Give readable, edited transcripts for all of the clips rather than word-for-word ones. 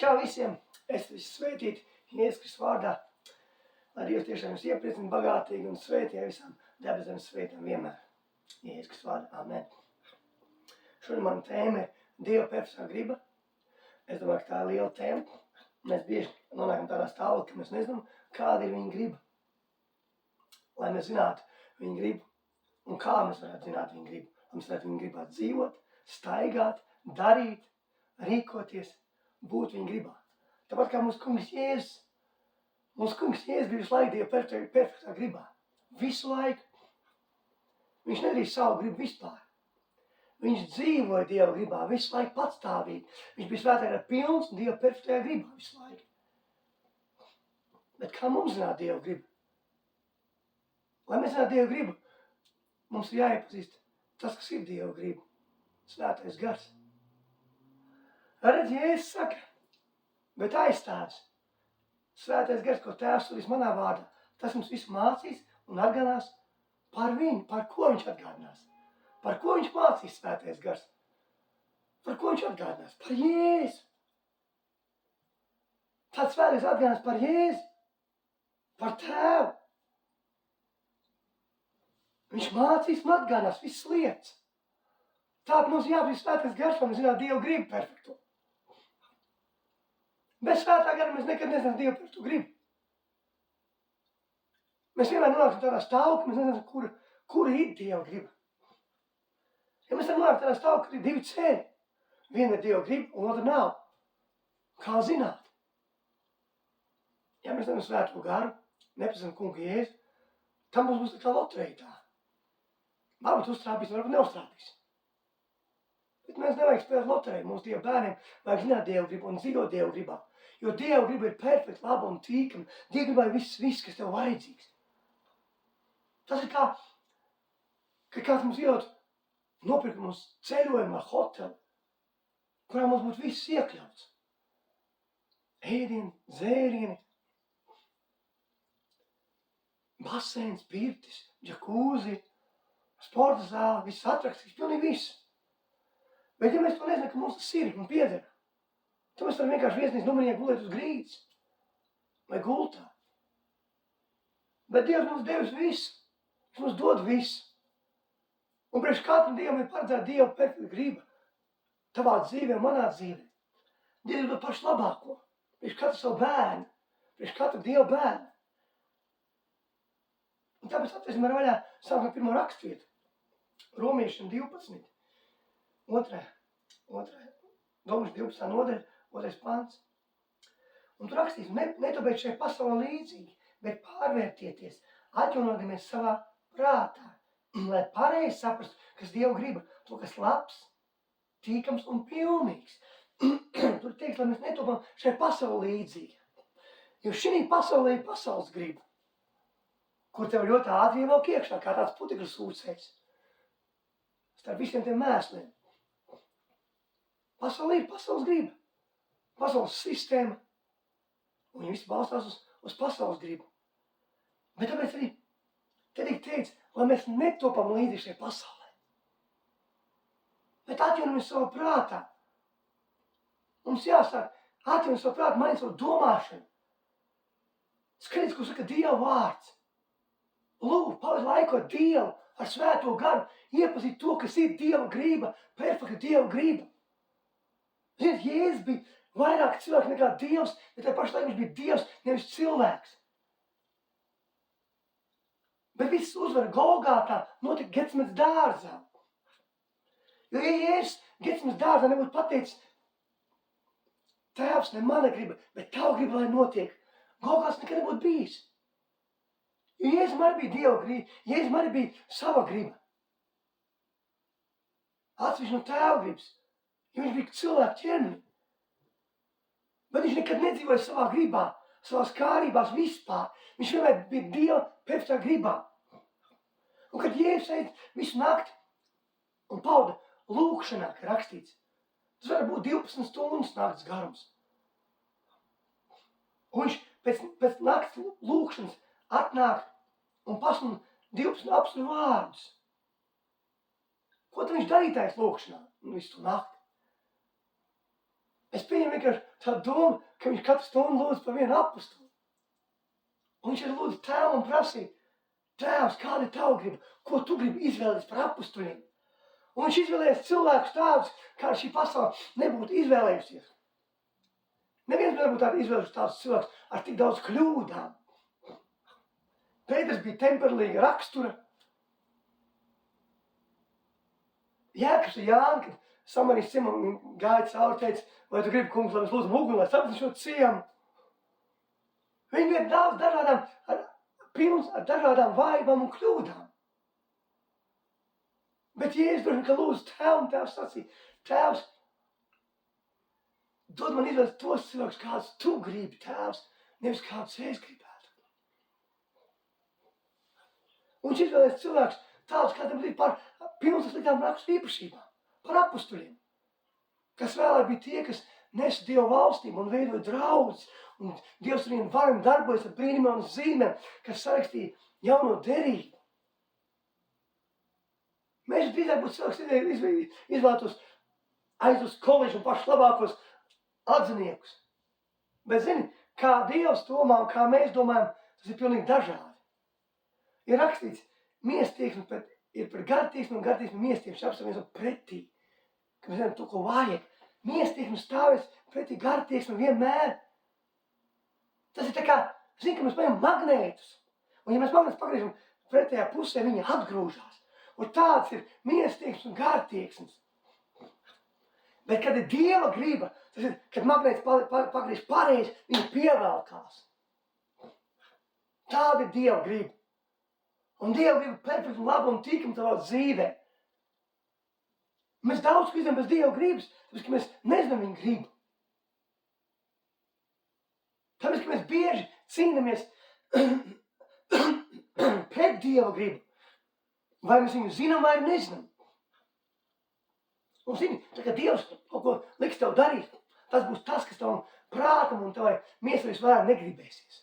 Čau visiem! Es visi svētīti Jēzus Kristus vārdā. Lai Dievs tiešām jūs iepriecina bagātīgi un svētī visām debesēm svētām vienmēr. Jēzus Kristus vārdā. Amen. Šodien mana tēma ir Dieva perfektā griba. Es domāju, ka tā ir liela tēma. Mēs bieži nonākam tādā stāvoklī, ka mēs nezinām, kāda ir viņa griba. Lai mēs zinātu viņa gribu un kā mēs varētu zināt viņa gribu. Lai mēs varētu viņa gribāt dzīvot, staigāt, darīt, rīkoties, būt viņa gribā. Tāpat kā mūsu kungs Jēzus. Mūsu kungs Jēzus bija visu laiku Dieva perfektā gribā. Visu laiku. Viņš nedarīja savu gribu vispār. Viņš dzīvoja Dieva gribā visu laiku patstāvīgi. Viņš bija svētā gara pilns un Dieva perfektajā gribā visu laiku. Bet kā mums zināt Dieva gribu? Lai mēs zinātu Dieva gribu, mums ir jāiepazīst tas, kas ir Dieva griba. Svētais gars. Redz, Jēzus saka, bet aizstāvis. Svētais gars, ko Tēvs sūtīs manā vārdā, tas mums visu mācīs un atgādinās par viņu. Par ko viņš atgādinās? Par ko viņš mācīs Svētais gars? Par ko viņš atgādinās? Par Jēzu. Tāds Svētais atgādinās par Jēzu. Par Tēvu. Viņš mācīs un atgādinās visas lietas. Tāpēc mums jāpazīst Svētais gars, lai mēs zināt Dieva gribu perfektu. Bez Svētā gara mēs nekad nezinām Dievu perfektu gribu. Mēs vienmēr nonākam tādā stāvoklī, mēs nezinām, kura ir Dieva griba. Ja mēs nonākam tādā stāvoklī, ka ir divi ceļi. Viena ir Dieva griba un otra nav. Kā zināt? Ja mēs nezinām Svēto garu, nepazīstam kungu Jēzu, tam būs kā loterija tā. Varbūt uztrāpīs, varbūt neuztrāpīs. Bet mēs nevajag spēlēt loteriju. Mums Dieva bērniem vajag zināt Dieva gribu un dzīvot Dieva gribā. Jo Dieva griba ir perfekta, laba un tīkama. Dieva gribā ir viss, kas tev vajadzīgs. Tas ir kā, ka kāds mums iedod nopirkt mums ceļojumā hoteli, kurā mums būtu viss iekļauts. Ēdieni, dzērieni, baseins, pirtis, džakūzi, sporta zāle, viss atrakstīs, pilnīgi viss. Bet ja mēs to nezinām, ka mums tas ir un pieder, tad mēs varam vienkārši viesnīcas numuriņā gulēt uz grīdas vai gultā. Bet Dievs mums devis visu. Viņš mums dod visu. Un priekš katram Dievam ir paredzēta Dieva perfekta griba. Tavā dzīvē, manā dzīvē. Dievs dod pašu labāko. Priekš katru savu bērnu. Priekš katru Dieva bērnu. Un tāpēc atvērsim ar vaļā sākam pirmo rakstvietu. Romiešiem 12. Domāšu 12. nodaļa, 2. pants. Un tur rakstīs, netopiet šai pasaulē līdzīgi, bet pārvērtieties, atjaunodamies savā prātā, lai pareizi saprastu, kas Dieva griba, to, kas labs, tīkams un pilnīgs. Tur teiks, lai mēs netopam šai pasaulē līdzīgi. Jo šī pasaulē ir pasaules griba, kur tev ļoti ātri ievelk iekšā, kā tāds putekļu sūcējs. Starp visiem tiem mēsliem. Pasaulē ir pasaules griba, pasaules sistēma, un viņi visi balstās uz pasaules gribu. Bet tāpēc arī te tiek teikts, lai mēs netopam līdzi šai pasaulē. Bet atjaunamies savā prātā. Mums jāsāk atjaunot savu prātu, mainīt savu domāšanu. Skaties, ko saka Dieva vārds. Lūk, pavadi laiku ar Dievu, ar Svēto garu, iepazīt to, kas ir Dieva griba, perfekta Dieva griba. Ziniet, Jēzus bija vairāk cilvēks nekā Dievs, bet tajā pašā laikā viņš bija Dievs, nevis cilvēks. Bet viss uzvara Golgātā notika Getsemanes dārzā. Jo, ja Jēzus Getsemanes dārzā nebūtu pateicis, Tēvs, ne mana griba, bet tavu griba, lai notiek, Golgāts nekad nebūtu bijis. Jo Jēzus arī bija Dieva griba, Jēzus arī bija sava griba. Atsevišķi no Tēva gribas. Jo viņš bija cilvēku ķermeni. Bet viņš nekad nedzīvoja savā gribā, savās kārībās vispār. Viņš vienmēr bija Dieva perfektā gribā. Un kad Jēzus eit visu nakti un pauda lūkšanā, ka rakstīts, tas var būt 12 stundas nakts garums. Un viņš pēc nakts lūkšanas atnāk un pasludina 12 apstuļu vārdus. Ko tad viņš darītājs lūkšanā visu to nakti? Es pieņemu, ir vienkārši tā doma, ka viņš katru stundu lūdz par vienu apostuli. Un viņš ir lūdzu tēvam prasīt, Tēvs, kāda ir tava griba? Ko tu gribi izvēlēties par apustuļiem? Un viņš izvēlējies cilvēkus tādus, kā šī pasaule nebūtu izvēlējusies. Neviens nebūtu tādu izvēlējuši tādus cilvēkus ar tik daudz kļūdām. Pēters bija temperlīga rakstura. Jēkabs un Jāni, kad Samarijas ciemam gāja cauri, teica, vai tu gribi, kungs, lai mēs lūdzam uguni, lai saprast šo ciemu? Viņi bija daudz dažādām, pilns ar dažādām vājībām un kļūdām. Bet Jēzus droši vien, ka lūdzu tēvu, un tēvs sacīja, Tēvs, dod man izvēlēt tos cilvēkus, kādus tu gribi, Tēvs, nevis kādus es gribētu. Un viņš izvēlēs cilvēkus tādus, kādiem bija par pilns ar sliktām rakstu īpašībām, par apustuļiem, kas vēlāk bija tie, kas nesa Dievu valstību un veidoja draudzes, un Dievs ar viņiem varami darbojas ar brīnumiem un zīmēm, kas sarakstīja jauno derību. Mēs drīzāk būtu cilvēks izvēlētos aiz uz koledžu un pašus labākos atziniekus. Bet zini, kā Dievs domā un kā mēs domājam, tas ir pilnīgi dažādi. Ir rakstīts, miestieksme ir par gartieksmi un gartieksmi miestieksmi apstāvies un pretī. Ka mēs zinām to, ko vajag. Miestieksme stāvēs pretī gartieksmi vienmēr. Tas ir tā kā, zini, ka mēs paņem magnētus. Un ja mēs magnētus pagriežam pretējā pusē, viņi atgrūžās. Un tāds ir miestieksmes un gartieksmes. Bet, kad ir Dieva griba, tas ir, kad magnēts pagriež pareizi, viņi pievelkās. Tāda ir Dieva griba. Un Dieva griba perfekti un labi un tīkam tavā dzīvē. Mēs daudz ko izdarām bez Dieva gribas, tāpēc, ka mēs nezinām viņa gribu. Tāpēc, ka mēs bieži cīnamies pret Dieva gribu. Vai mēs viņu zinām vai nezinām. Un zini, tā kā Dievs kaut ko liks tev darīt, tas būs tas, kas tavam prātam un tavai miesai vairāk negribēsies.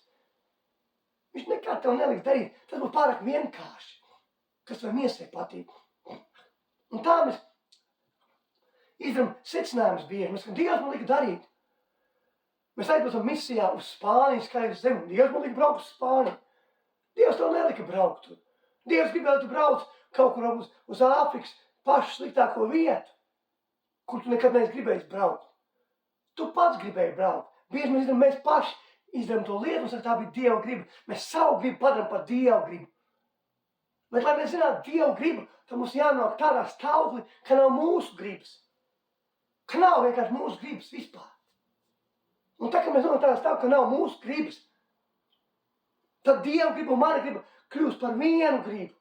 Viņš nekā tev neliks darīt, tas būs pārāk vienkārši, kas tavai miesai patīk. Un tā mēs izdarām secinājumus bieži. Mēs, ka Dievs man lika darīt. Mēs aizbraucam misijā uz Spāniju, skaidrs zem. Dievs man lika braukt uz Spāniju. Dievs tev nelika braukt tur. Dievs gribēja, lai tu brauc kaut kur uz Āfrikas pašu sliktāko vietu, kur tu nekad neesi gribējis braukt. Tu pats gribēji braukt. Bieži mēs paši izdarām to lietu, un saka, tā bija Dieva griba. Mēs savu gribu padarām par Dieva gribu. Bet, lai mēs zinātu Dieva gribu, tad mums jānāk tādā stāvoklī, ka nav mūsu gribas. Ka nav vienkārši mūsu gribas vispār. Un tā, ka mēs nonāk tādā stāvoklī, ka nav mūsu gribas, tad Dieva griba un mana griba kļūst par vienu gribu.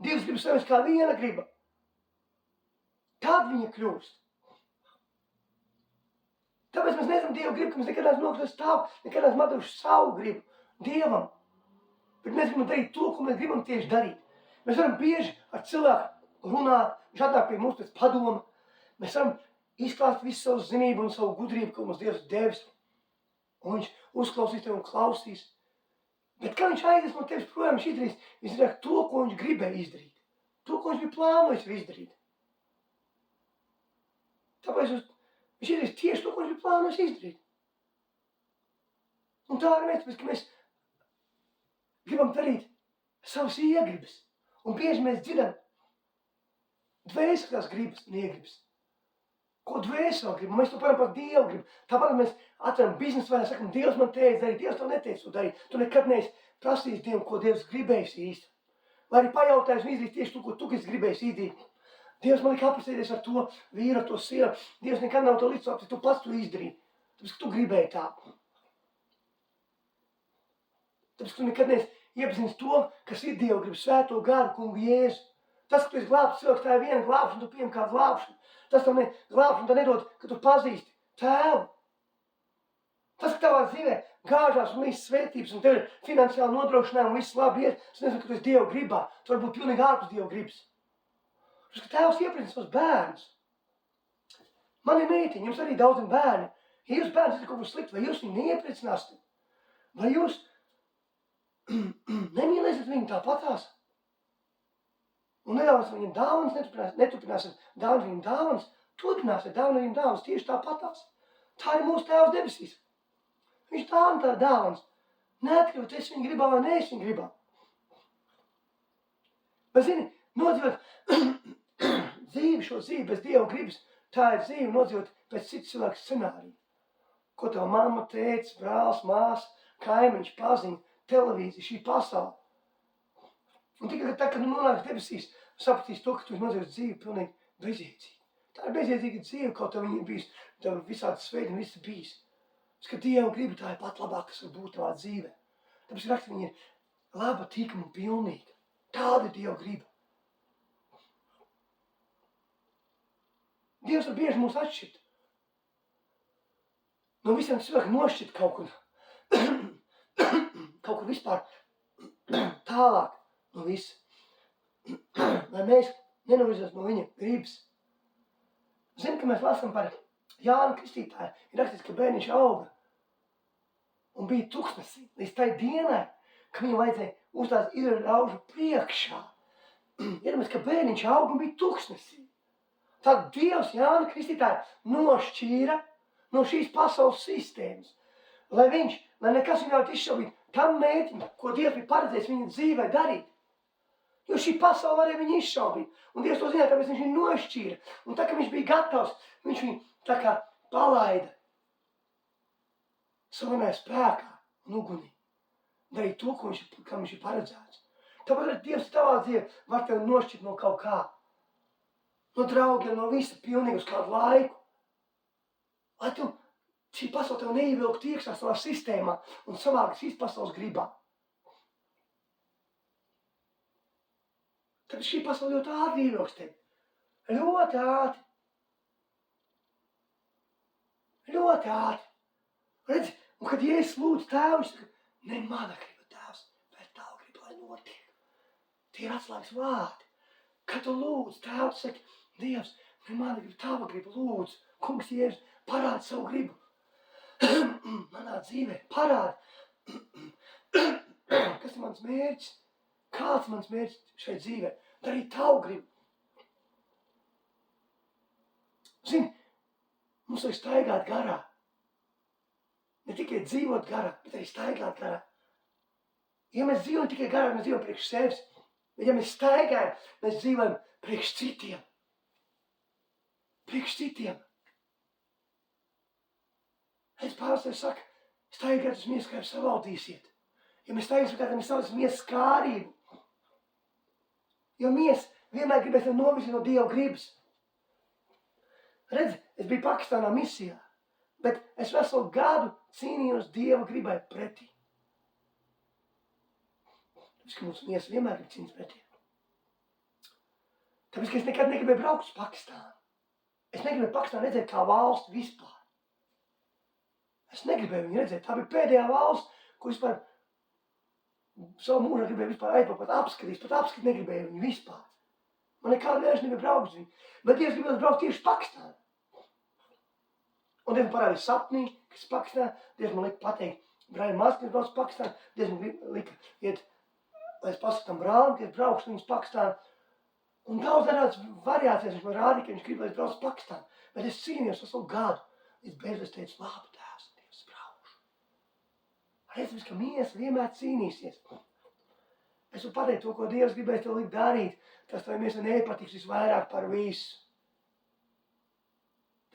Divas gribas sevis kā viena griba. Tad viņa kļūst. Tāpēc mēs nezinām Dievu gribu, ka mēs nekad neesam nokļuvuši stāvu, nekad neesam atdevuši savu gribu Dievam. Bet mēs gribam darīt to, ko mēs gribam tieši darīt. Mēs varam bieži ar cilvēku runāt, viņš atnāk pie mums pēc padoma. Mēs varam izklāst visu savu zinību un savu gudrību, ko mums Dievs devis. Un viņš uzklausīs tevi un klausīs. Bet kā viņš aizies no tevis projām, viņš izdarīs to, ko viņš gribēja izdarīt. To, ko viņš bija plānojis izdarīt. Tāpēc viņš izdarīs tieši to, ko viņš bija plānojis izdarīt. Un tā arī mēs, ka mēs gribam darīt savas iegribas. Un bieži mēs dzirdam dvēselās gribas un iegribas. Ko dvēseli grib? Mēs to param par Dievu gribu. Tāpat mēs atveram biznesu vai sakam, Dievs man teica darīt, Dievs tev neteica to darīt. Tu nekad neesi prasījis Dievu, ko Dievs gribējis īsti. Vai arī pajautājis un izdarīt tieši to, ko tu gribējis izdarīt. Dievs man lika apsēties ar to vīru, ar to sievu. Dievs nekad nav to līdz apsēties, tu pats to izdarīji. Tāpēc, ka tu gribēji tā. Tāpēc, ka tu nekad neesi iepazinis to, kas ir Dieva gribu, svēto garu, kungu Jēzu. Tas, ka tu esi glābts cilvēks, tā ir viena glābšana, tu pieņem kā glābšanu. Tas tev glābšana tā nedod, ka tu pazīsti Tēvu. Tas, ka tavā dzīvē gāžās un viss svētības un tev ir finansiāli nodrošinājumi un viss labi iet, tas nezinu, ka tu esi Dieva gribā. Tu vari būt pilnīgi ārpus Dieva gribas. Tas, ka Tēvs iepriecina savus bērnus. Man ir meitiņi, jums arī daudzi bērni. Ja jūs bērns ir kaut ko slikti, vai jūs viņu neiepriecināsiet? Vai jūs nemīlēsiet viņu tāpatās? Un nedāvināsiet viņam dāvanas, neturpināsiet dāvināt viņam dāvanas, turpināsiet dāvināt viņam dāvanas tieši tāpatās. Tā ir mūsu Tēvs debesīs. Viņš tā dāvans. Neatkarot, es viņu gribā vai ne, es viņu gribā. Bet, zini, nodzīvot dzīvi, šo dzīvi bez Dieva gribas, tā ir dzīve nodzīvot pēc citu cilvēku scenāriju. Ko tev mamma, tētis, brālis, māsa, kaimiņš, paziņa, televīzija, šī pasaule. Un tikai tā, kad nonāks debesīs, sapratīs to, ka tu nodzīvot dzīvi pilnīgi bezjēdzīga. Tā ir bezjēdzīga dzīve, kaut tev viņa bijis, tev visādi sveidi un viss bijis. Ka Dieva griba tā ir pat labāk, kas var būt tavā dzīvē. Tāpēc raksta, viņa ir laba, tīkama un pilnīga. Tāda ir Dieva griba. Dievs var bieži mūs atšķirt. No visiem cilvēkiem nošķirt kaut kur vispār tālāk no visa. Lai mēs nenovirzos no viņa gribas. Zini, ka mēs lasām par Jānu Kristītāju. Ir rakstīts, ka bērniņš auga un bija tuksnesī līdz tai dienai, ka viņam vajadzēja uzstāt Izraēļa ļaužu priekšā. Iedomājies, ka bērniņš auga un bija tuksnesī. Tad Dievs Jānu Kristītāju nošķīra no šīs pasaules sistēmas, lai nekas viņu ļautu izšaubīt tam mērķim, ko Dievs bija paredzējis viņa dzīvē darīt. Jo šī pasaule varēja viņu izšaubīt. Un Dievs to zināja, tāpēc viņš viņu nošķīra. Un tā, ka viņš bija gatavs, viņš viņu tā kā palaida savanai spēkā un ugunī. Darīt to, kam viņš ir paredzēts. Tāpēc arī Dievs tavā dzīvē var tevi nošķirt no kaut kā. No draugiem, no visa pilnīgi uz kādu laiku. Lai tu šī pasaule tev neievilkt iekšā savā sistēmā un savāk šīs pasaules gribā. Tāpēc šī pasaule ļoti ātri ievilks tevi. Ļoti ātri. Ļoti ātri. Redzi, un kad Jēzus lūdz Tēvu, viņš saka, ne mana griba, Tēvs, bet Tava griba, lai notiek. Tie ir atslēgas vārdi. Kad tu lūdz Tēvs, saki, Dievs, ne mana griba, Tava griba, lūdzu. Kungs Jēzus, parādi savu gribu. Manā dzīvē, parādi. Kas ir mans mērķis? Kāds mans mērķis šai dzīvē? Darīt Tavu gribu. Zini, mums vajag staigāt garā. Ne tikai dzīvot garā, bet arī staigāt garā. Ja mēs dzīvojam tikai garā, mēs dzīvojam priekš sevis. Bet ja mēs staigājam, mēs dzīvojam priekš citiem. Priekš citiem. Es pārstāju saka, staigāt uz miesu, kā jūs savaldīsiet. Ja mēs staigāsim kādam, mēs savas miesas kārību. Jo miesa vienmēr gribēs novirzīt no Dieva gribas. Redzi, es biju Pakistānā misijā, bet es veselu gadu cīnījos Dieva gribai pretī. Tāpēc, ka mūsu miesa vienmēr grib cīnīt pretī. Tāpēc, ka es nekad negribēju braukt uz Pakistānu. Es negribēju Pakistānu redzēt kā valsti vispār. Es negribēju viņu redzēt. Tā bija pēdējā valsts, ko vispār savu mūžā gribēju vispār aizbraukt, pat apskatīt negribēju viņu vispār. Man nekādu vērš nebija braukt uz viņu. Bet Dievs gribēja braukt tieši Pakistānu. Un Dievs man parādīja sapnī, kas ir Pakistānā. Dievs man lika pateikt, brāļi maz, ka es braucu uz Pakistānu. Dievs man lika iet, lai es pasatam brālim, ka es braukšu viņus Pakistānu. Un daudz dažādas variācijas viņš man rādīja, ka viņš grib, lai es braucu uz Pakistānu. Bet es cīnījos veselu gadu. Es beidzot teicu, labi, Tēvs, Dievs, braušu. Redz, ka miesa vienmēr cīnīsies. Es varu pateikt to, ko Dievs gribēs tev likt darīt. Tas tev miesa nepatiks visvairāk par visu.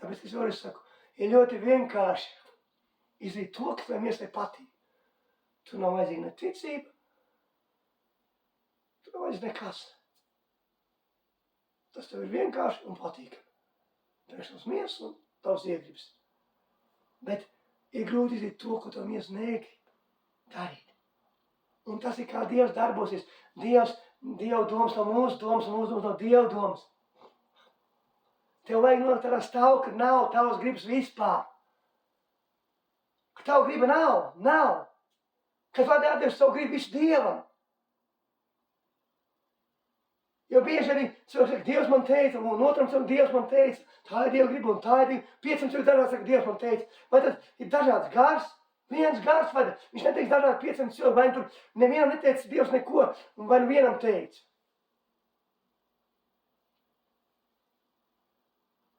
Tāpēc es vēlreiz saku, ir ļoti vienkārši izdarīt to, kas tev miesai patīk. Tur nav vajadzīga ne ticība, tur nav vajadzīga nekas. Tas tev ir vienkārši un patīkami. Priekš tavs miesas un tavs iegribas. Bet ir grūti izdarīt to, ko tev miesa negrib darīt. Un tas ir kā Dievs darbosies. Dieva domas nav mūsu domas, un mūsu domas nav Dieva domas. Tev vajag nonākt tādā stāvā, ka nav tavas gribas vispār. Ka tava griba nav. Kad vajag atdevis savu gribu visu Dievam. Jo bieži arī cilvēks saka, Dievs man teica, un otram saka, Dievs man teica, tā ir Dieva griba, un tā ir Dieva. 500 cilvēki dažādi saka, Dievs man teica. Vai tad ir dažāds gars? Viens gars vada. Viņš neteiks dažādi 500 cilvēki, vai tur nevienam neteica Dievs neko, un vai vienam teica.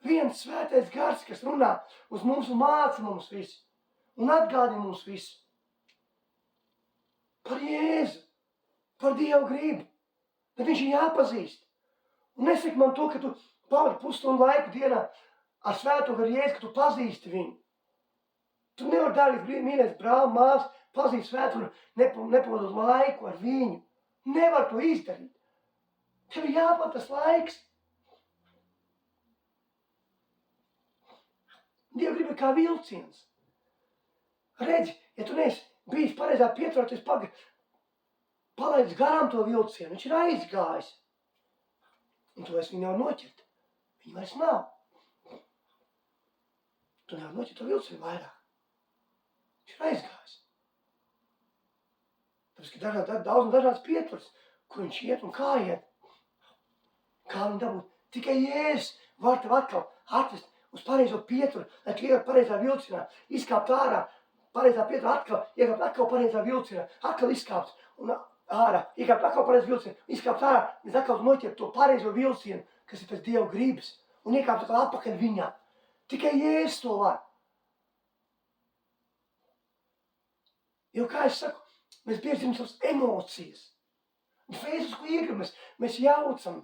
viens svētais gars, kas runā uz mums un māca mums visu. Un atgādina mums visu. Par Jēzu, par Dievu gribu. Bet viņš ir jāpazīst. Un nesaki man to, ka tu pavadi pusstundu laiku dienā ar svēto garu Jēzu, ka tu pazīsti viņu. Tu nevari darīt, mīļais brāl, māsas, pazīst svēto garu, nepavadot laiku ar viņu. Nevar to izdarīt. Tev ir jāpat tas laiks. Dieva griba kā vilciens. Redzi, ja tu neesi bijis pareizā pieturā, tu esi palaidis garām to vilcienu. Viņš ir aizgājis. Un tu vairs viņu nevar noķert. Viņa vairs nav. Tu nevar noķert to vilcienu vairāk. Viņš ir aizgājis. Tāpēc, ka daudz un dažāds pieturs, kur viņš iet un kā iet. Kā viņu dabūt? Tikai Jēzus var tev atkal atvest uz pareizo pieturu, lai tu iekāp pareizā vilcienā, izkāpt ārā, pareizā pieturā atkal, iekāpt atkal pareizā vilcienā, atkal izkāpt un ārā, iekāpt atkal pareizā vilcienā, izkāpt ārā, līdz atkal noķert to pareizo vilcienu, kas ir pēc Dieva gribas, un iekāpt atkal atpakaļ viņā. Tikai Jēzus to var. Jo, kā es saku, mēs bieži zinām savas emocijas. Un Jēzus, ko iegrib, mēs jaucam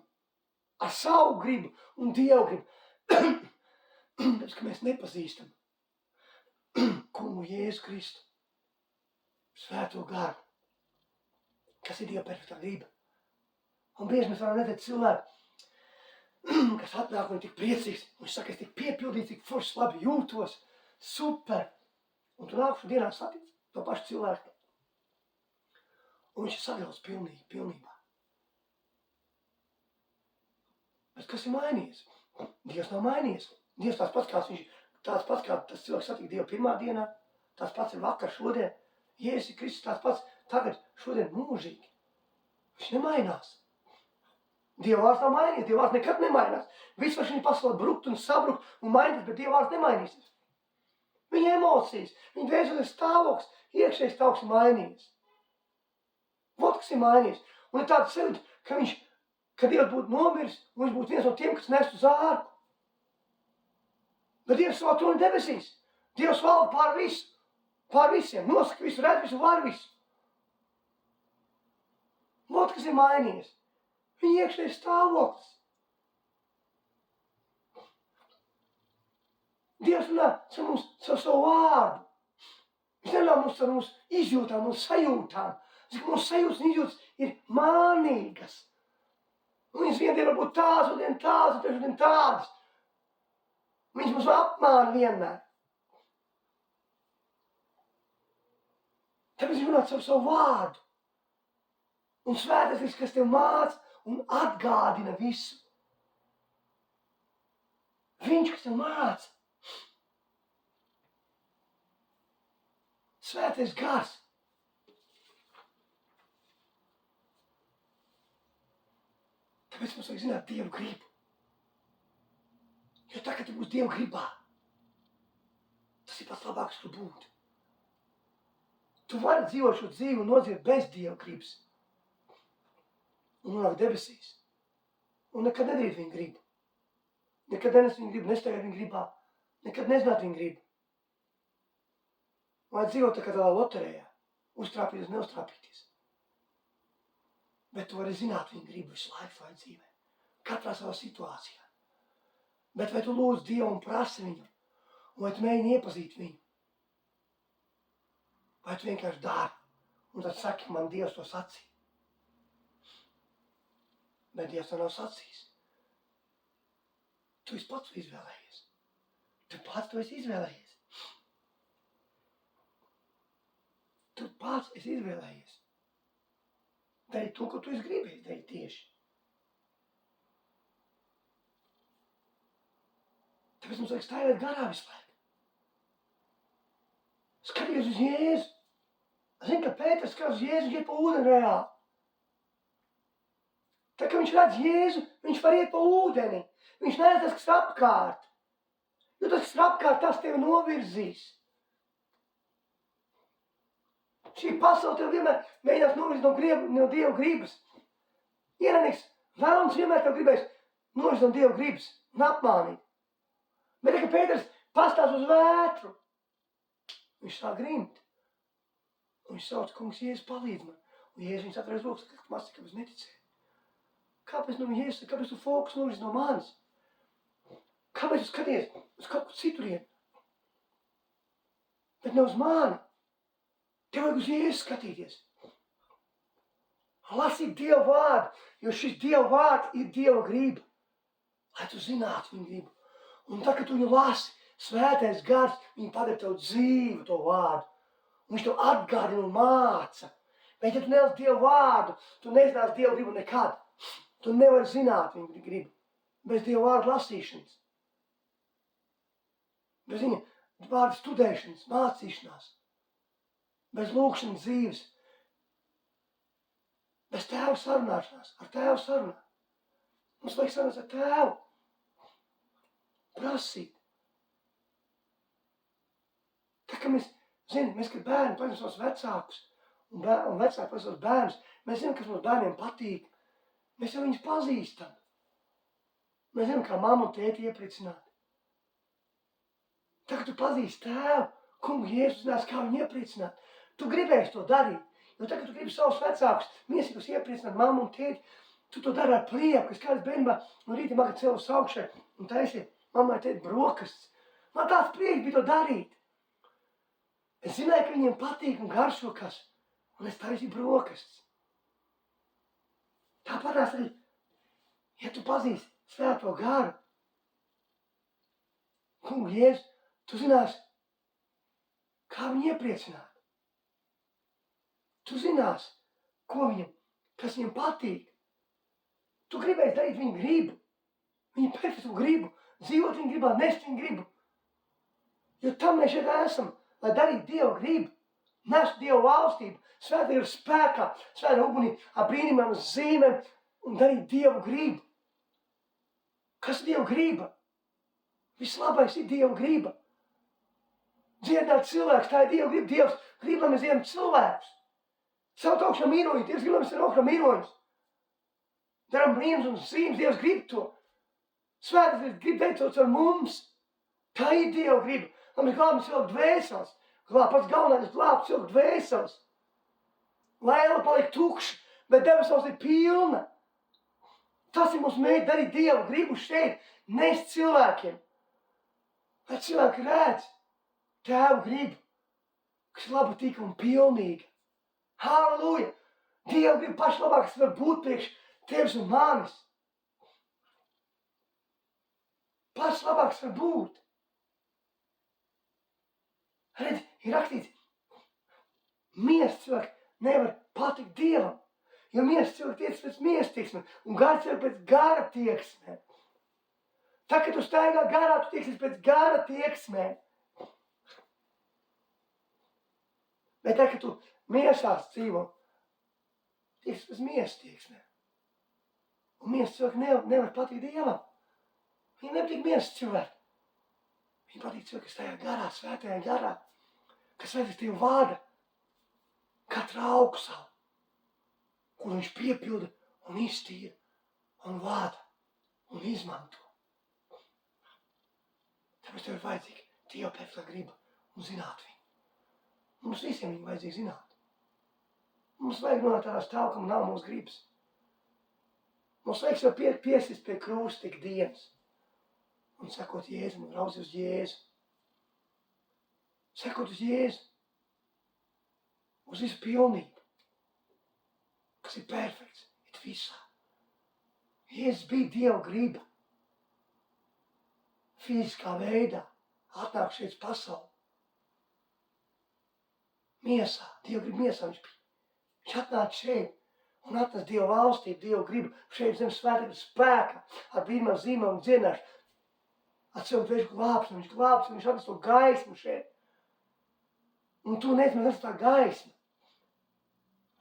ar savu gribu un Dievu gribu. Tāpēc, ka mēs nepazīstam kungu Jēzu Kristu, svēto garu, kas ir Dieva perfektā griba. Un bieži mēs varam redzēt cilvēku, kas atnāk un ir tik priecīgs, un viņš saka, es tik piepildīts, tik forši labi jūtos, super. Un tu nākušu dienā satiec to pašu cilvēku. Un viņš ir sagrauts pilnībā. Bet kas ir mainījies? Dievs nav mainījies. Dievs tāds pats, kā tas cilvēks satika Dievu pirmā dienā, tāds pats ir vakar, šodien. Jēzus ir Kristus tāds pats tagad, šodien mūžīgi. Viņš nemainās. Dieva vārds nav mainījies, Dieva vārds nekad nemainās. Viss var šī pasaulē brukt un sabrukt un mainīt, bet Dieva vārds nemainīsies. Viņa emocijas, viņa dvēseles stāvoklis, iekšējais stāvoklis ir mainījies. Vot, kas ir mainījies. Un ir tāds sajūta, ka Dievs būtu nomiris, un viņš būtu viens no tiem, kas nestu uz ārku. Bet Dievs savā troni debesīs. Dievs valda pār visu, pār visiem, nosaka visu, redz visu, var visu. Vot, kas ir mainījies. Viņa iekšējais stāvoklis. Dievs runā mums savu vārdu. Viņš nerunā mums ar mūsu izjūtām un sajūtām. Mūsu sajūtas un izjūtas ir mānīgas. Un viņas viendien var būt tādas, un tādas, un trešdien tādas. Viņš mums apmāna vienmēr. Tāpēc viņš runā savu vārdu. Un svētais, kas tev māca un atgādina visu. Viņš, kas tev māca. Svētais gars. Tāpēc mums vajag zināt Dievu gribu. Jo tā, kad tu būsi Dieva gribā, tas ir pats labāks, kur būt. Tu vari dzīvot šo dzīvi un nodzīvot bez Dieva gribas. Un nonāk debesīs. Un nekad nedarīt viņa gribu. Nekad nenes viņa gribu, nestaigāt viņa gribā. Nekad nezināt viņa gribu. Vai dzīvot tā kā tādā loterijā. Uztrāpīties, neuztrāpīties. Bet tu vari zināt viņa gribu visu laiku savā dzīvē. Katrā savā situācijā. Bet vai tu lūdz Dievu un prasi viņu? Un vai tu mēģini iepazīt viņu? Vai tu vienkārši dari? Un tad saki, man Dievs to sacīja. Bet Dievs to nav sacījis. Tu esi pats izvēlējies. Tu pats to esi izvēlējies. Tu pats esi izvēlējies. Darīt to, ko tu esi gribējis darīt tieši. Tāpēc mums vajag stāvēt garā visu laiku. Skaties uz Jēzu. Zini, ka Pēters skatās uz Jēzu, viņš iet pa ūdeni reāli. Tā kā viņš redz Jēzu, viņš var iet pa ūdeni. Viņš neredz tas, kas ir apkārt. Jo tas, kas ir apkārt, tas tevi novirzīs. Šī pasaule tev vienmēr mēģinās novirzīt no Dieva gribas. Ienaidnieks, vēlams vienmēr tev gribēs novirzīt no Dieva gribas un apmānīt. Bet, kad Pēters pastāv uz vētru, viņš sāk grimt. Un viņš sauc, kungs, Jēzus palīdz man. Un Jēzus viņus atvērs rokas, ka masi, kāpēc neticēji? Kāpēc no Jēzus, kāpēc tu fokus novirs no manis? Kāpēc tu skaties uz kaut ko citurien? Bet ne uz mani. Tev vajag uz Jēzus skatīties. Lasīt Dieva vārdu, jo šis Dieva vārds ir Dieva griba. Lai tu zinātu viņu gribu. Un tad, kad tu viņu lasi, svētais gars, viņi padara tev dzīvu to vārdu. Un viņš tev atgādina un māca. Bet, ja tu nelasi Dieva vārdu, tu nezināsi Dieva gribu nekad. Tu nevari zināt viņu gribu. Bez Dieva vārdu lasīšanas. Bez viņa vārdu studēšanas, mācīšanās. Bez lūkšanas dzīves. Bez tēva sarunāšanās. Ar tēvu sarunāt. Mums vajag sarunāt ar tēvu. Prasīt. Tā kā mēs, mēs kad bērni paņem savus vecākus un vecāki paņem savus bērnus, mēs zinām, kas mums bērniem patīk. Mēs jau viņus pazīstam. Mēs zinām, kā mamma un tēti iepriecināt. Tā kā tu pazīsti tēvu, kungu Jēzus zinās, kā viņu iepriecināt. Tu gribēsi to darīt. Jo tā, ka tu gribi savus vecākus, miesīgus iepriecināt mammu un tēti, tu to dari ar prieku. Es kāds bērnībā no rīta maga celus augšai un taisīja mammai tēti brokastis. Man tāds prieks bija to darīt. Es zināju, ka viņiem patīk un garšo kas, un es taisīju brokastis. Tāpatās arī, ja tu pazīsti svēto garu, kungu Jēzu, tu zināsi, kā viņu iepriecināt. Tu zināsi, kas viņam patīk. Tu gribēsi darīt viņu gribu, viņu perfektu gribu, dzīvot viņu gribā, nest viņu gribu. Jo tam mēs šeit esam, lai darītu Dieva gribu, nest Dieva valstību, svētā ir spēkā, svētā ugunī, ar brīnumiem, zīmēm un darīt Dievu gribu. Kas ir Dieva griba? Vislabais ir Dieva griba. Dziedināt cilvēks, tā ir Dieva griba. Dievs grib, lai mēs dziedam cilvēkus. Savu augšā mīroņu, Dievs grib, lai mēs esam augšā mīroņus. Daram brīnums un zīmes, Dievs grib to. Svētais grib veicot ar mums. Tā ir Dieva griba, lai mēs glābam cilvēku dvēseles. Pats galvenais glābt cilvēku dvēseles. Lai ēla paliek tukša, bet debesos ir pilna. Tas ir mums mēģi darīt Dieva gribu šeit, nest cilvēkiem. Lai cilvēki redz Tēvu gribu, kas ir laba, tīka un pilnīga. Halleluja! Dieva gribu pašlabāk, kas var būt priekš tevis un manis. Pašlabāks var būt. Redz, ir rakstīts, miers cilvēki nevar patikt Dievam, jo miers cilvēki tiec pēc miers tieksmē, un gara cilvēki pēc gara tieksmē. Tā, kad tu staigā garā, tu tieksies pēc gara tieksmē. Bet tā, kad tu miesās dzīvo, tieksies pēc miers tieksmē. Un miers cilvēki nevar patikt Dievam. Viņiem nepatīk miers cilvēki. Viņiem patīk cilvēki, kas tajā garā, svētajā garā, kas svētīs Dievu vārda, katra augu savu, kur viņš piepilda un iztīra un vada un izmanto. Tāpēc tev ir vajadzīga Dieva perfektā griba un zināt viņu. Mums visiem viņu vajadzīgi zināt. Mums vajag nonākt tādā stāvā, kam nav mūsu gribas. Mums vajag sev piesist pie krusta tik dienas un sekot Jēzum un raudzīt uz Jēzu. Sekot uz Jēzu, uz visu pilnību, kas ir perfekts, it visā. Jēzus bija Dieva griba. Fiziskā veidā atnāk šeit pasauli. Miesā, Dieva griba miesā viņš bija. Viņš atnāca šeit un atnāca Dieva valstību, Dieva gribu šeit zem svētības spēkā, ar brīnumiem, zīmēm un dziedināšanu. Ar sev dvēšu glābšanu, viņš glābs, viņš atnāca to gaismu šeit. Un tu nes tā gaisma.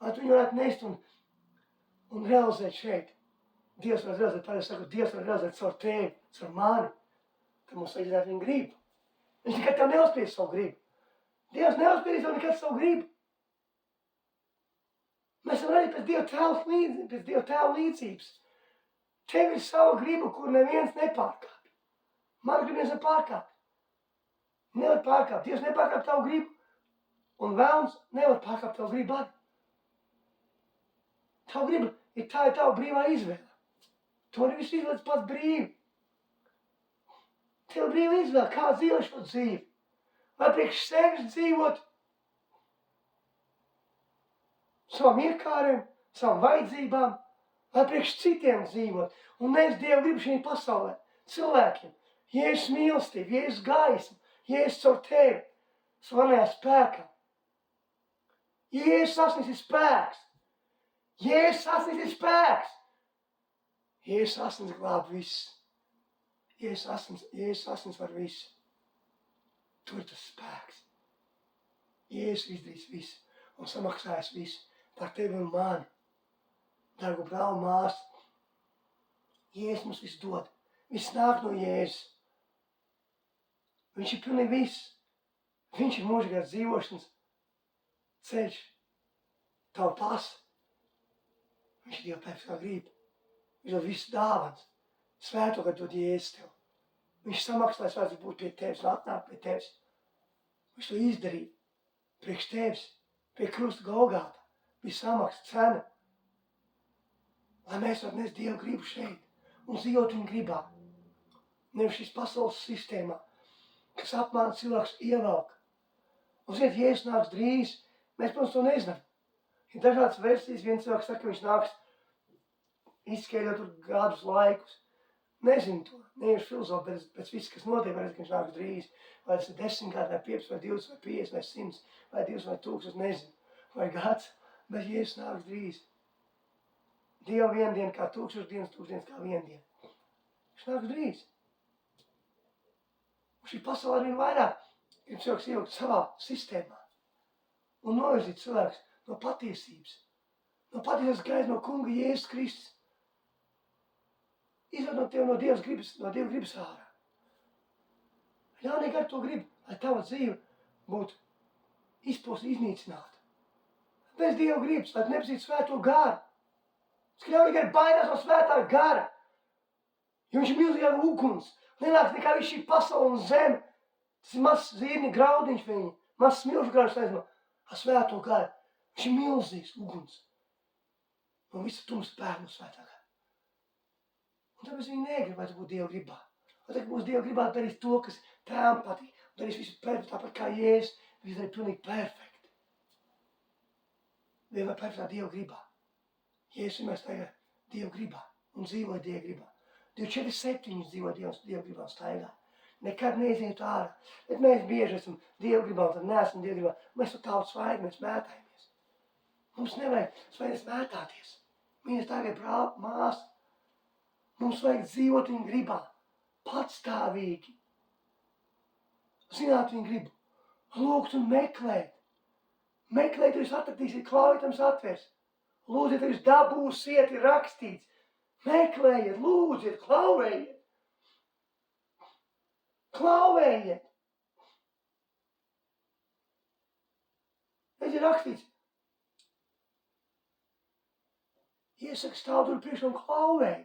Lai tu viņu varētu nest un realizēt šeit. Dievs var realizēt, pareizi sakot, Dievs var realizēt caur tevi, caur mani. Tad mums vajag zināt viņa gribu. Viņš nekad tev neuzspiedīs savu gribu. Dievs neuzspiedīs tev nekad savu gribu. Mēs esam arī pēc Dieva tēva līdzības. Tev ir sava griba, kur neviens nepārkāpj. Man grib neviens nepārkāpt. Nevar pārkāpt. Dievs nepārkāpt tavu gribu. Un vēlns nevar pārkāpt tavu gribu arī. Tavu gribu ir tava brīvā izvēle. To arī viss izvēlēts pats brīvi. Tev brīva izvēle, kā dzīvot šo dzīvi. Vai priekš sevis dzīvot savam iekārēm, savam vajadzībām, vai priekš citiem dzīvot. Un nevis Dievu gribu šī pasaulē. Cilvēkiem. Jēzus mīlestība, Jēzus gaisma, Jēzus caur tevi, svanējā spēkā. Jēzus asnis ir spēks. Jēzus asnis ir spēks. Jēzus asnis glāb viss. Jēzus asnis var visu. Tur ir tas spēks. Jēzus izdarīs visu un samaksājis visu par tevi un mani. Dargu brāli, māsu. Jēzus mums visu dod. Viss nāk no Jēzus. Viņš ir pilnīgi viss. Viņš ir mūžīgās dzīvošanas ceļš. Tavu pasa. Viņš ir Dieva perfektā grība. Viņš dod visu dāvans. Svēto, kad dod Jēzus tev. Viņš samaksā, lai svēts būtu pie tevis un atnāk pie tevis. Viņš to izdarīja. Priekš tevis. Pie krusta Golgāta. Bija samaksa cena. Lai mēs varam nest Dievu gribu šeit. Un dzīvot viņa gribā. Nevis šīs pasaules sistēmā, kas apmāna cilvēks ievelk. Un ziniet, Jēzus nāks drīz. Mēs, protams, to nezinām. Ir dažādas versijas. Viens cilvēks saka, ka viņš nāks izskaidrot tur gadus laikus. Nezinu to. Neiešu filozofu, bet pēc viss, kas notiek, varētu, ka viņš nāks drīz. Vai tas ir 10 gadi, vai 15, vai 20, vai 50, vai 100, vai 200, vai 1000, nezinu. Vai gads, bet Jēzus nāks drīz. Dieva viena diena kā 1000 dienas, 1000 dienas kā viena diena. Viņš nāks drīz. Un šī pasaulē arvien vairāk grib cilvēks ievilkt savā sistēmā un novirzīt cilvēks no patiesības. No patiesības gaisa no kunga Jēzus Kristus. Izved no tevi no Dieva gribas ārā. Ļaunīgi ar to grib, lai tava dzīve būtu izposta, iznīcināta. Bez Dieva gribas, lai tu nepazītu svēto garu. Ļaunīgi ar baidās no svētā gara. Jo viņš ir milzīgā uguns. Lielāks nekā viss šī pasaule un zeme. Tas ir mazs zīrni graudiņš viņa. Mazs smilšu garš aizmā. Ar svēto garu. Viņš ir milzīgs uguns. Un visu tums pērnu svētā gara. Un tāpēc viņi negrib, lai tu būtu Dieva gribā. Lai tu būtu Dieva gribā, darīs to, kas tēvam patīk. Un darīs visu perfekti, tāpat kā Jēzus. Viņš darīja pilnīgi perfekti. Vienmēr perfektā Dieva gribā. Jēzus vienmēr staigā Dieva gribā un dzīvoja Dieva gribā. 24/7 dzīvo Dieva gribā un staigā. Nekad neiziet ārā. Bet mēs bieži esam Dieva gribā un tad neesam Dieva gribā. Mēs to tādu svaigi, mēs mētājamies. Mums nevajag svaigi mētāties. Mīļas tagad brāl, māsa. Mums vajag dzīvot viņa gribā. Patstāvīgi. Zināt viņa gribu. Lūgt un meklēt. Meklēt, jūs atradīsiet, klaujotams atvers. Lūdziet, jūs dabūsiet, ir rakstīts. Meklējiet, lūdziet, klauvējiet. Klauvējiet. Ir rakstīts. Iesaka stāv tur priekšā un klauvēju.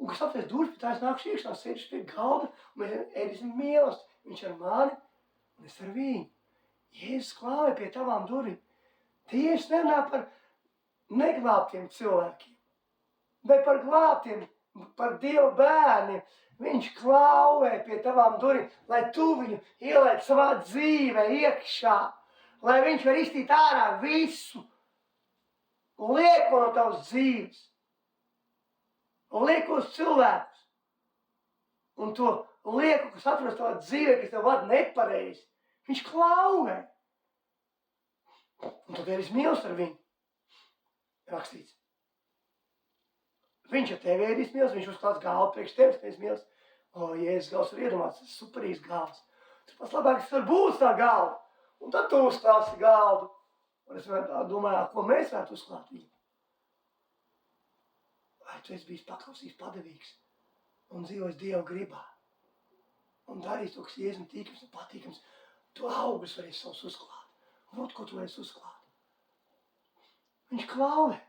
Un kas atvērs durvis, pie tās nākšu iekšā, sēdus pie galda, un mēs ēdīsim mīlestību. Viņš ar mani, un es ar viņu. Jēzus klauvēja pie tavām durvīm. Tieši nerunā par neglābtiem cilvēkiem, bet par glābtiem, par Dieva bērniem. Viņš klauvēja pie tavām durvīm, lai tu viņu ielaid savā dzīvē iekšā, lai viņš var iztīt ārā visu, lieko no tavas dzīves, liekos cilvēkus, un to lieku, kas atrodas tavā dzīvē, kas tev vada nepareizi. Viņš klauvē. Un tu tevis mīlis ar viņu. Rakstīts. Viņš ar tevi ēdīs mīlis, viņš uzklāts galvu priekš tevis, ka es mīlis. O, Jēzus gals var iedomāts, tas superīgs gals. Tas pats labākais var būt tā galva. Un tad tu uzklāsi galdu. Un es domāju, ko mēs varētu uzklāt viņu. Vai tu esi bijis paklausīgs, padevīgs un dzīvojis Dieva gribā. Un darīs to, kas Jēzum tīkams un patīkams. Tu augus varēsi savus uzklāt. Vot, ko tu varēsi uzklāt. Viņš klauvē.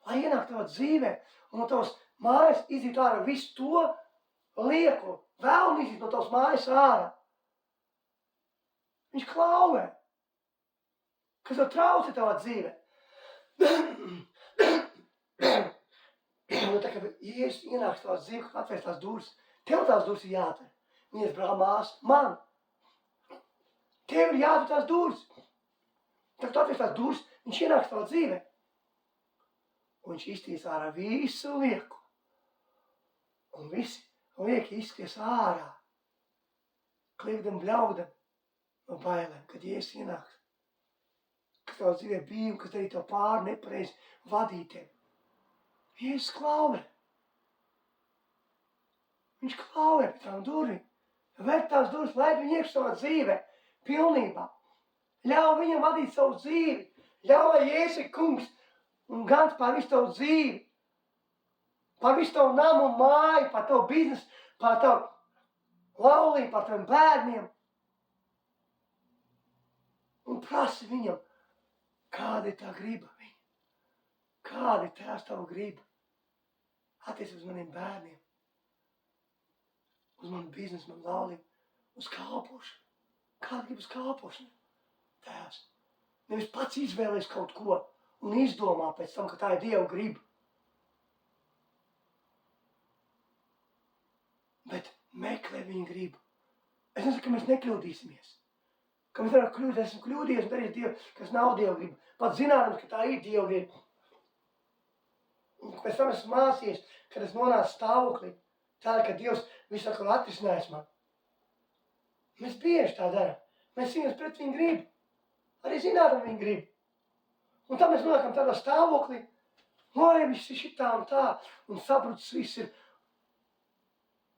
Lai ienāk tavā dzīvē un no tavas mājas iziet ārā visu to lieku, Vēlni iziet no tavas mājas ārā. Viņš klauvē. Kas tev traucē tavā dzīvē? Un tā kā Jēzus ienāks tavā dzīvē, kad atvērs tās durvis, tev tās durvis ir jāatver. Viņas brāl māsa, man. Tev ir jāatver tās durvis. Tad, kad atvērs tās durvis, viņš ienāks tavā dzīvē. Un viņš iztīs ārā visu lieku. Un visi lieki izskries ārā. Kliegdam, bļaudam no bailēm, kad Jēzus ienāks. Kas tavā dzīvē bija un kas darīja tev pāri nepareizi vadītiem. Jēzus klauvē. Viņš klauvē pie tām durvīm. Vērt tās durvis, laid viņu iekšā savā dzīvē. Pilnībā. Ļauj viņam vadīt savu dzīvi. Ļauj, lai Jēzus ir kungs un gans pār visu tavu dzīvi. Pār visu tavu namu un māju, pār tavu biznesu, pār tavu laulību, pār taviem bērniem. Un prasi viņam, kāda ir tā griba viņa. Kāda ir tās tavu griba? Attiecībā uz maniem bērniem. Uz manu biznesu, manu laulību. Uz kalpošanu. Kāda grib uz kalpošanu? Tēvs. Nevis pats izvēlēs kaut ko un izdomā pēc tam, ka tā ir Dieva griba. Bet meklē viņa gribu. Es nesaku, ka mēs nekļūdīsimies. Ka mēs varam kļūt, esmu kļūdījies un darījis Dievu, kas nav Dieva griba. Pat zinādams, ka tā ir Dieva griba. Un pēc tam esmu mācījies, kad es nonācu stāvoklī, tā, ka Dievs visu atkal atrisinājis man. Mēs bieži tā darām. Mēs cīnāmies pret viņu gribu. Arī zinādam viņu gribu. Un tad mēs nonākam tādā stāvoklī, lai viss ir šitā un tā, un sabrucis viss ir.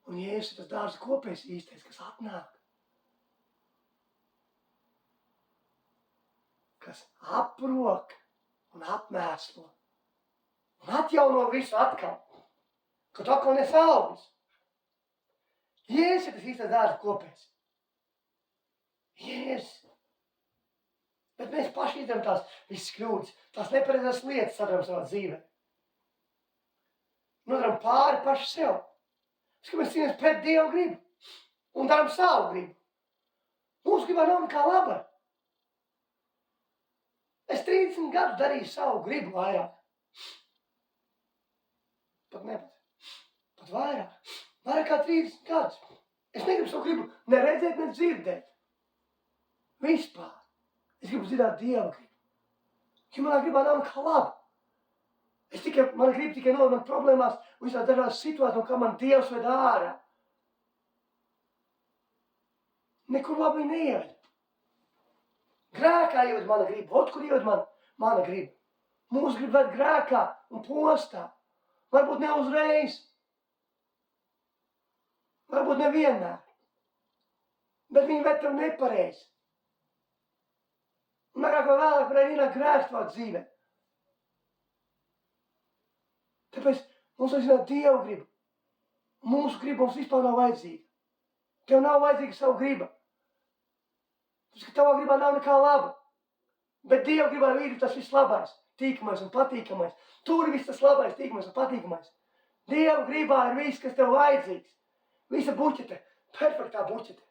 Un Jēzus ir tas dārza kopējs īstais, kas atnāk. Kas aprok un apmēslo. Un atjauno visu atkal. Kad atkal nesaugas. Jēzus ir tas īstais dārza kopējs. Jēzus. Bet mēs paši izdarām tās visas kļūdas, tās nepareizās lietas sadaram savā dzīvē. Nodaram pāri paši sev. Ka mēs cīnāmies pret Dievu gribu un daram savu gribu. Mūsu gribā nav nekā laba. Es 30 gadus darīju savu gribu vairāk. Pat vairāk. Vairāk kā 30 gadus. Es negribu savu gribu ne redzēt, ne dzirdēt. Vispār. Es gribu zināt Dieva gribu. Jo manā gribā nav nekā laba. Mana griba tikai noved man problēmās un visās dažās situācijās, kā man Dievs ved ārā. Nekur labi neieved. Grēkā ieved mana griba. Ot, kur ieved mana griba. Mūsu grib ved grēkā un postā. Varbūt ne uzreiz. Varbūt nevienmēr. Bet viņi ved tev nepareizi. Un agrāk vai vēlāk varēja ienākt grēks tavā dzīvē. Tāpēc mums vajag zināt Dieva gribu. Mūsu griba mums vispār nav vajadzīga. Tev nav vajadzīga savu griba. Tāpēc, ka tavā gribā nav nekā laba. Bet Dieva gribā ir tas viss labais, tīkamais un patīkamais. Tur ir viss tas labais, tīkamais un patīkamais. Dieva gribā ir viss, kas tev vajadzīgs. Visa buķete, perfektā buķete.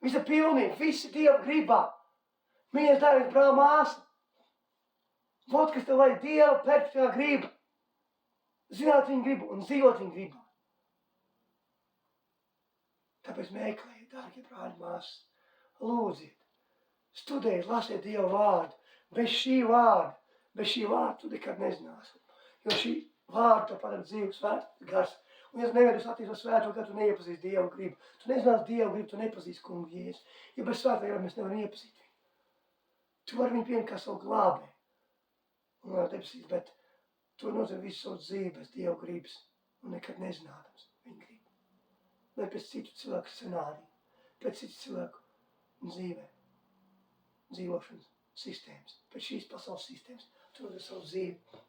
Visa pilnība, visi Dieva gribā. Mīļais dārgais brāl, māsa. Vot, kas tev vajag Dieva perfektā griba. Zināt viņu gribu un dzīvot viņu gribā. Tāpēc meklējiet, dārgie brāļi, māsas. Lūdziet, studējiet, lasiet Dieva vārdu. Bez šī vārda tu nekad nezināsi. Jo šī vārda tev padara dzīvu svēts gars. Un ja tu nevienus attīstos svēto, kad tu neiepazīsti Dievu gribu. Tu nezināsi Dievu gribu, tu nepazīsti kungu Jēzu. Ja bez svētā gara mēs nevaram iepazīt viņu. Tu vari viņu pieņemt kā savu glābē. Un var debesīs, bet tu nozīmē visu savu dzīvi bez Dieva gribas. Un nekad nezinādams viņu gribu. Vai pēc citu cilvēku scenāriju. Pēc citu cilvēku dzīvošanas sistēmas. Pēc šīs pasaules sistēmas. Tu nozīmē savu dzīvi.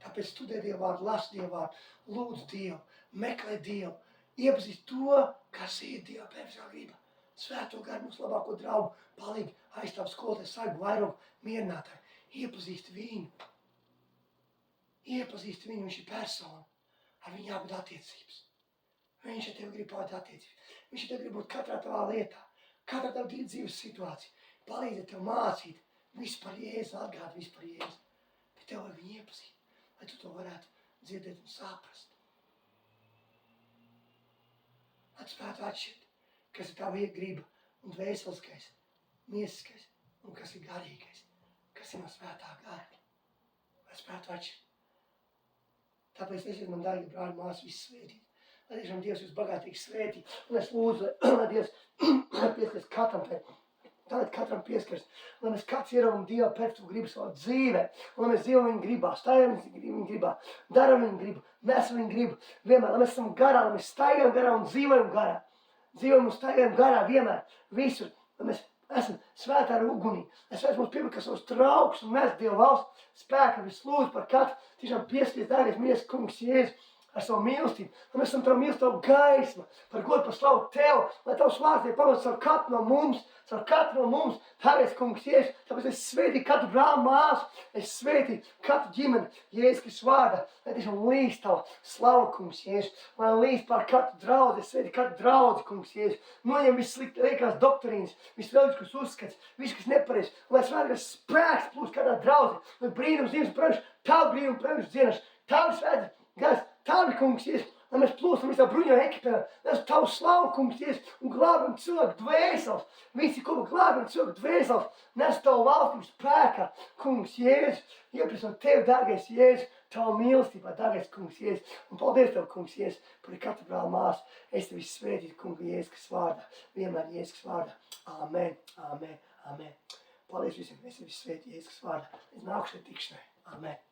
Tāpēc studē Dievu vārdu, lasi Dievu vārdu, lūdz Dievu, meklē Dievu, iepazīst to, kas ir Dieva perfektā griba. Svēto garu mums labāko draugu, palīgi, aizstāv skolotāju, sargu, vairogu, mierinātāju. Iepazīst viņu. Viņš ir persona, ar viņu jābūt attiecības. Viņš ar tevi grib pavadīt attiecības. Viņš ar tevi grib būt katrā tavā lietā, katrā tavā dzīves situācijā. Palīdzēt tev mācīt visu par Jēzu, atgādāt visu par Jēzu. Bet tev vajag viņu iepazīt, lai tu to varētu dzirdēt un saprast. Lai tu spētu atšķirt, kas ir tava griba un dvēseliskais, miesiskais un kas ir garīgais, kas ir no svētā gara. Lai spētu atšķirt. Tāpēc esiet man, dārgi brāļi, māsas, visu svētīt. Lai tiešām Dievs jūs bagātīgi svētī. Un es lūdzu, lai Dievs pieskaras katram te. Tātad katram pieskaras. Lai mēs kāds ieraugam Dievu perfektu gribu savā dzīvē. Un lai mēs dzīvojam viņa gribā, stāvjam viņa gribā, daram viņa gribu, nesam viņa gribu. Vienmēr, lai mēs esam garā, lai mēs staigājam garā un dzīvojam garā. Dzīvojam un staigājam garā vienmēr, visur. Lai mēs esam svētā ar ugunī. Lai svēts mums piepaka savus traukus un mēs Dievu valsts spēku. Es lūdzu par katru. Tiešām pieskaries, dārgais, mīļais kungs Jēzus, ar savu mīlestību. Lai mēs esam tavu mīlestību gaisma, par godu, par slavu tev. Lai tavs vārds tiek pamats caur katru no mums. Caur katru no mums, dārgais kungs Jēzus. Tāpēc es svētīju katru brāli māsu. Es svētīju katru ģimeni Jēzus Kristus vārdā. Lai tiešām līdz tavu slavu, kungs Jēzus. Lai līdz pār katru draudzi. Es svētīju katru draudzi, kungs Jēzus. Noņem viss slikti liekās doktrīnas, viss reliģiskus uzskats, viss, kas nepareiz. Lai svētīgas spēks plūst katrā draudzi. Lai brīnums Dievs praviš, tavu brīnumu praviš dzienaš. Tavu svētīgas, gars, tavi, kungs Jēzus. Lai mēs plūstam visā bruņo ekipē, lai tavu slavu, kungs Jēzus, un glābam cilvēku dvēseles. Visi kopā glābam cilvēku dvēseles. Nes tavu valstību spēkā, kungs Jēzus. Iepriecinot tevi, dārgais Jēzus, tavu mīlestībā, dārgais kungs Jēzus. Un paldies tev, kungs Jēzus, par katru brāli māsu. Es tevi svētītu, kunga Jēzus Kristus vārdā. Vienmēr Jēzus Kristus vārdā. Amen, amen, amen. Paldies visiem, es tevi svētītu Jēzus Kristus vārdā. Līdz nākušajai tikšanai. Amen.